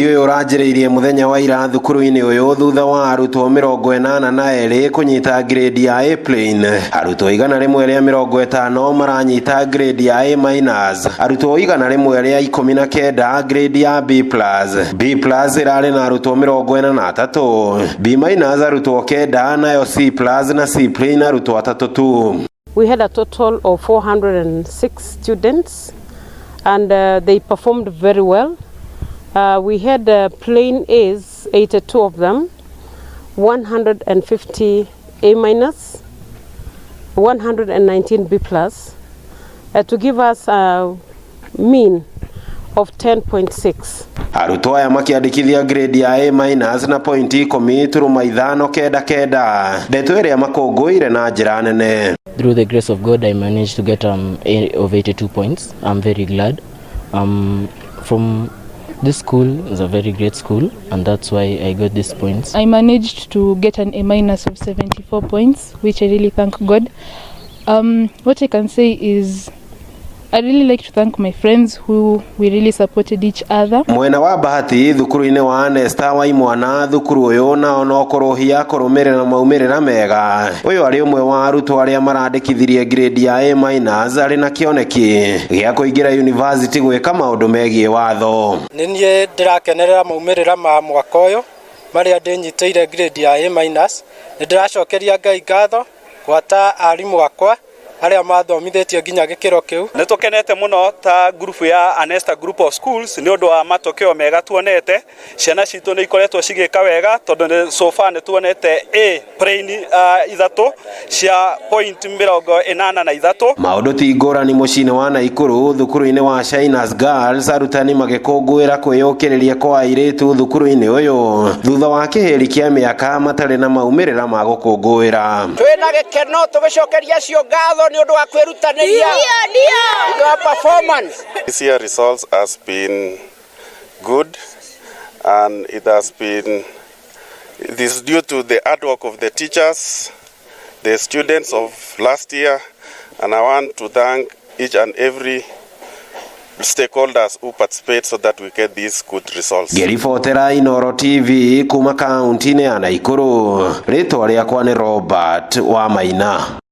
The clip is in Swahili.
Mweri uyu uranjiriirie muthenya wa ira thukuru-ini uyu thutha wa arutwo 82 kunyita grade ya A plain. Arutwo 150 maranyita grade ya A-. Arutwo 119 grade ya B+. B+ irari na arutwo 43. B- arutwo 9 nayo C+ na C plain arutwo 3 tu. We had a total of 406 students and they performed very well. We had plain A's, 82 of them, 150 A-, 119 B+, to give us a mean of 10.6. Arutwo aya makiandikithia grade ya A- na point 10.59. Ndeto iria makũngũire na njĩra nene. Through the grace of God, I managed to get A of 82 points. I'm very glad. From this school is a very great school, and that's why I got these points. I managed to get an A- of 74 points, which I really thank God. What I can say is I really like to thank my friends who we really supported each other. Mwena wa bahati thukuru-ini wa Nesta wa Imwana thukuru uyu na onokorohia kurumirira maumirira mega. Uyu ari umwe wa arutwo aria marandikithirie grade ya A- ari na kioneki gia kuingira university gwika maundu megie watho. Ninie ndirakenerera maumirira ma mwaka uyu maria ndinyiteire grade ya A-. Ndiracokeria Ngai ngatho gwata arimu akwa aria mathomithitie nginya gikiro kiu. Nitukenete muno ta group ya Anesta Group of Schools ni undu wa matokeo mega tuonete. Ciana citu ni ikoretwo cigika wega tondu so far ni tuonete A plain ithatu cia point 83. Maundu ti ngurani mucini wa Naikuru thukuru-ini wa Shinas Girls arutani magikũngũĩra kwĩyũkĩrĩria kwa airĩtu thukuru-ini uyu thutha wa kĩhĩri kĩa mĩaka matarĩ na maumĩrĩra ma gũkũngũĩra. Twina gĩkeno tugicokeria cio ngatho ni undu wa kwĩrutanĩria ndio performance. This year results has been good, and it is due to the hard work of the teachers, the students of last year, and I want to thank each and every stakeholders who participate so that we get these good results. Ngĩribotera Inooro TV kuma kaunti-inĩ ya Naikuru. Rĩtwa rĩakwa nĩ Robert wa Maina.